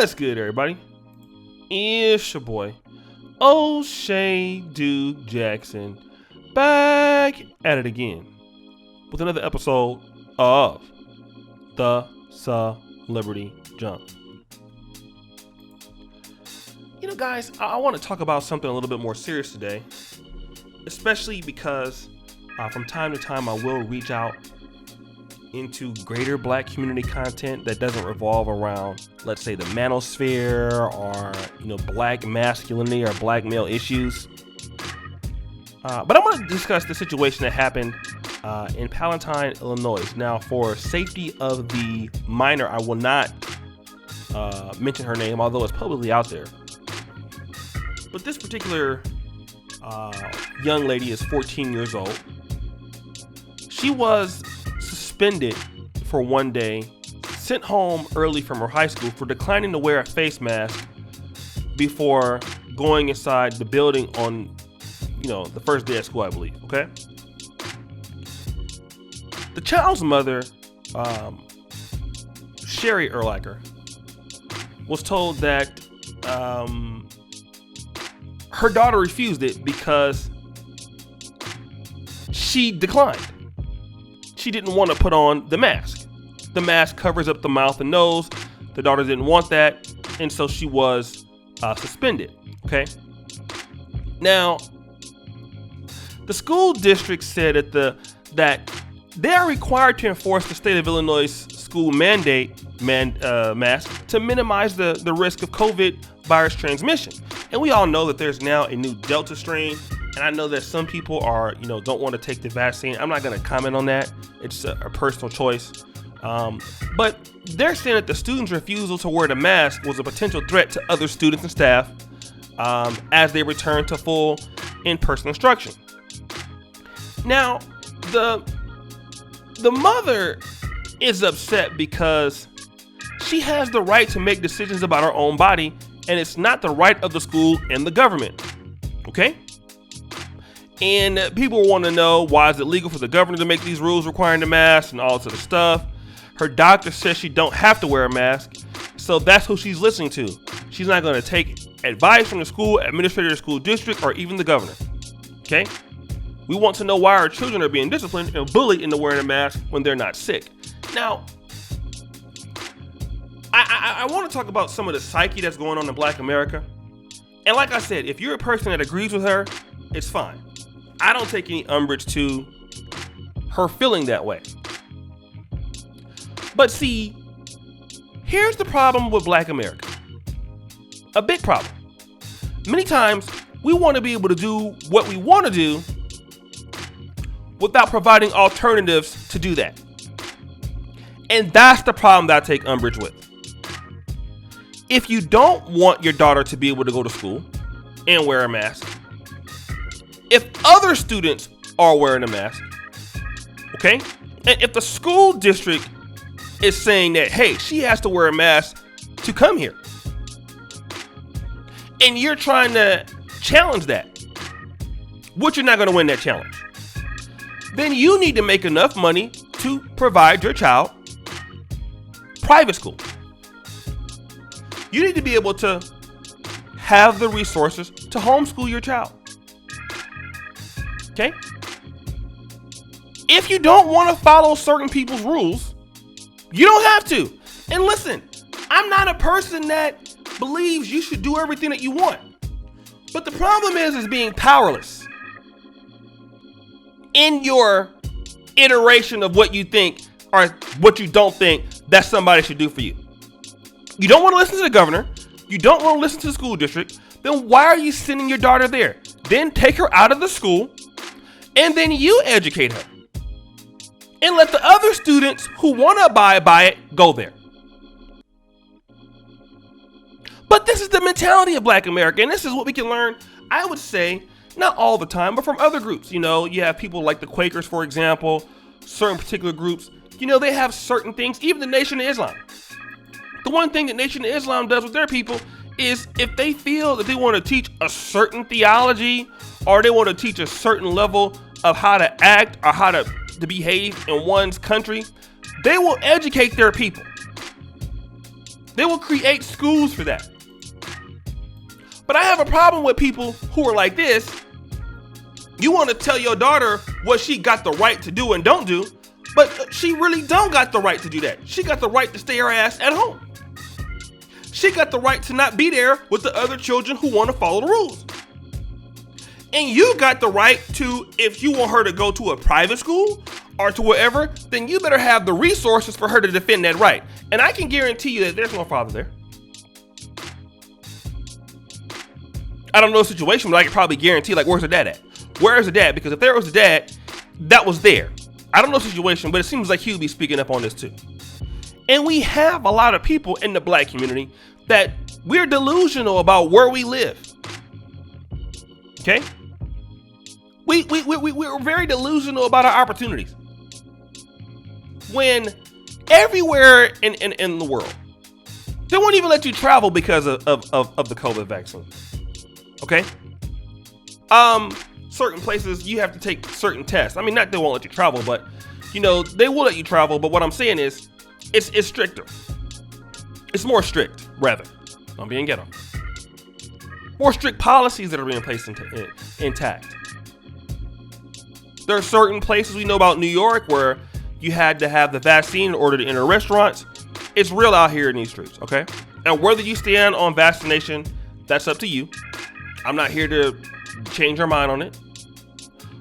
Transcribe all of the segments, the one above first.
What's good, everybody? It's your boy, O'Shea Duke Jackson, back at it again with another episode of The Celebrity Jump. You know, guys, I want to talk about something a little bit more serious today, especially because from time to time I will reach out into greater black community content that doesn't revolve around, let's say, the manosphere or, black masculinity or black male issues. But I want to discuss the situation that happened in Palatine, Illinois. Now, for safety of the minor, I will not mention her name, although it's publicly out there. But this particular young lady is 14 years old. She was suspended for one day, sent home early from her high school for declining to wear a face mask before going inside the building on, the first day of school, I believe. Okay. The child's mother, Sheri Urlacher, was told that her daughter refused it because she declined. She didn't want to put on the mask. The mask covers up the mouth and nose. The daughter didn't want that, and so she was suspended. Okay. Now, the school district said that they are required to enforce the state of Illinois school mandate mask to minimize the risk of COVID virus transmission. And we all know that there's now a new Delta strain. And I know that some people are, don't want to take the vaccine. I'm not going to comment on that. It's a personal choice. But they're saying that the students' refusal to wear the mask was a potential threat to other students and staff as they return to full in-person instruction. Now, the mother is upset because she has the right to make decisions about her own body, and it's not the right of the school and the government. Okay? And people want to know, why is it legal for the governor to make these rules requiring the mask and all this other stuff? Her doctor says she don't have to wear a mask, so that's who she's listening to. She's not going to take advice from the school administrator, school district, or even the governor. Okay? We want to know why our children are being disciplined and bullied into wearing a mask when they're not sick. Now, I want to talk about some of the psyche that's going on in Black America. And like I said, if you're a person that agrees with her, it's fine. I don't take any umbrage to her feeling that way. But see, here's the problem with Black America. A big problem. Many times, we want to be able to do what we want to do without providing alternatives to do that. And that's the problem that I take umbrage with. If you don't want your daughter to be able to go to school and wear a mask, if other students are wearing a mask, okay, and if the school district is saying that, hey, she has to wear a mask to come here, and you're trying to challenge that, which you're not going to win that challenge, then you need to make enough money to provide your child private school. You need to be able to have the resources to homeschool your child. Okay? If you don't want to follow certain people's rules, you don't have to. And listen, I'm not a person that believes you should do everything that you want. But the problem is being powerless in your iteration of what you think or what you don't think that somebody should do for you. You don't want to listen to the governor. You don't want to listen to the school district. Then why are you sending your daughter there? Then take her out of the school and then you educate her. And let the other students who want to abide by it go there. But this is the mentality of Black America. And this is what we can learn, I would say, not all the time, but from other groups. You have people like the Quakers, for example, certain particular groups. They have certain things, even the Nation of Islam. The one thing that Nation of Islam does with their people is if they feel that they want to teach a certain theology or they want to teach a certain level of how to act or how to behave in one's country, they will educate their people. They will create schools for that. But I have a problem with people who are like this. You want to tell your daughter what she got the right to do and don't do, but she really don't got the right to do that. She got the right to stay her ass at home. She got the right to not be there with the other children who want to follow the rules. And you got the right to, if you want her to go to a private school or to wherever, then you better have the resources for her to defend that right. And I can guarantee you that there's no father there. I don't know the situation, but I can probably guarantee, like, where's the dad at? Where's the dad? Because if there was a dad, that was there. I don't know the situation, but it seems like he'll be speaking up on this too. And we have a lot of people in the black community that we're delusional about where we live. Okay? We're very delusional about our opportunities. When everywhere in the world, they won't even let you travel because of the COVID vaccine. Okay? Certain places you have to take certain tests. I mean, not they won't let you travel, but they will let you travel. But what I'm saying is, it's stricter. It's more strict, rather. I'm being ghetto. More strict policies that are being placed intact. There are certain places we know about New York where you had to have the vaccine in order to enter restaurants. It's real out here in these streets, okay? And whether you stand on vaccination, that's up to you. I'm not here to change your mind on it.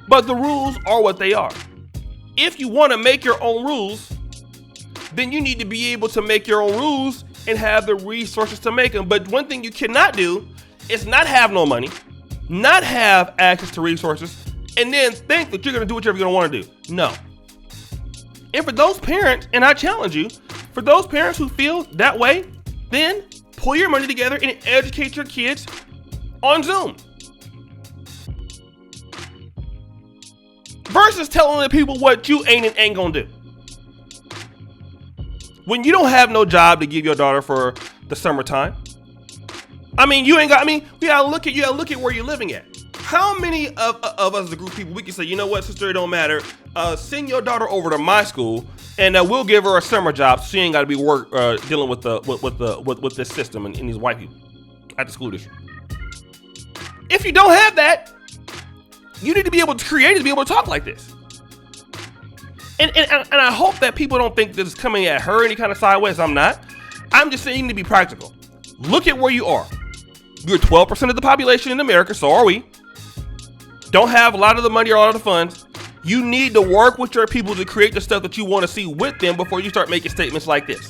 But the rules are what they are. If you want to make your own rules, then you need to be able to make your own rules and have the resources to make them. But one thing you cannot do is not have no money, not have access to resources, and then think that you're going to do whatever you're going to want to do. No. And for those parents, and I challenge you, for those parents who feel that way, then pull your money together and educate your kids on Zoom. Versus telling the people what you ain't and ain't gonna do. When you don't have no job to give your daughter for the summertime, you gotta look at where you're living at. How many of us as a group of people, we can say, you know what, sister, it don't matter. Send your daughter over to my school, and we'll give her a summer job so she ain't got to be dealing with this system and these white people at the school district. If you don't have that, you need to be able to create it to be able to talk like this. And I hope that people don't think this is coming at her any kind of sideways. I'm not. I'm just saying you need to be practical. Look at where you are. You're 12% of the population in America, so are we. Don't have a lot of the money or a lot of the funds. You need to work with your people to create the stuff that you want to see with them before you start making statements like this.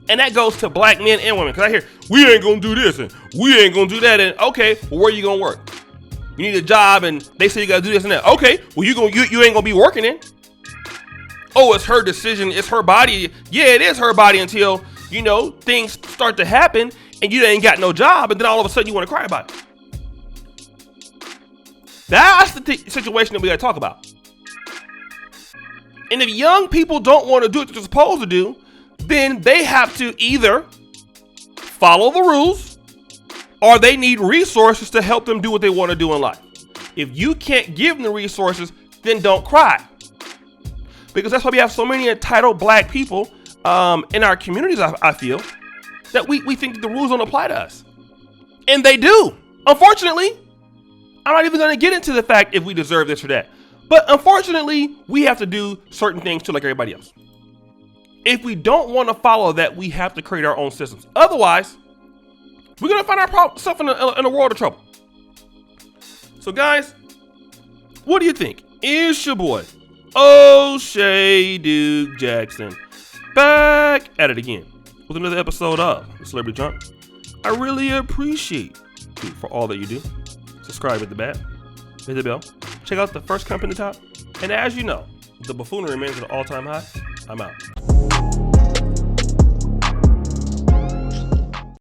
And that goes to black men and women. Because I hear, we ain't going to do this and we ain't going to do that. And okay, well, where you going to work? You need a job and they say you got to do this and that. Okay, well, you ain't going to be working in. Oh, it's her decision. It's her body. Yeah, it is her body until, things start to happen and you ain't got no job. And then all of a sudden you want to cry about it. That's the situation that we got to talk about. And if young people don't want to do what they're supposed to do, then they have to either follow the rules or they need resources to help them do what they want to do in life. If you can't give them the resources, then don't cry. Because that's why we have so many entitled black people in our communities, I feel, that we think that the rules don't apply to us. And they do. Unfortunately, I'm not even going to get into the fact if we deserve this or that. But unfortunately, we have to do certain things too, like everybody else. If we don't want to follow that, we have to create our own systems. Otherwise, we're going to find ourselves in a world of trouble. So guys, what do you think? It's your boy, O'Shea Duke Jackson, back at it again with another episode of The Celebrity Junk. I really appreciate you for all that you do. Subscribe at the bat, hit the bell, check out the first company at the top, and as you know, the buffoonery remains at an all-time high. I'm out.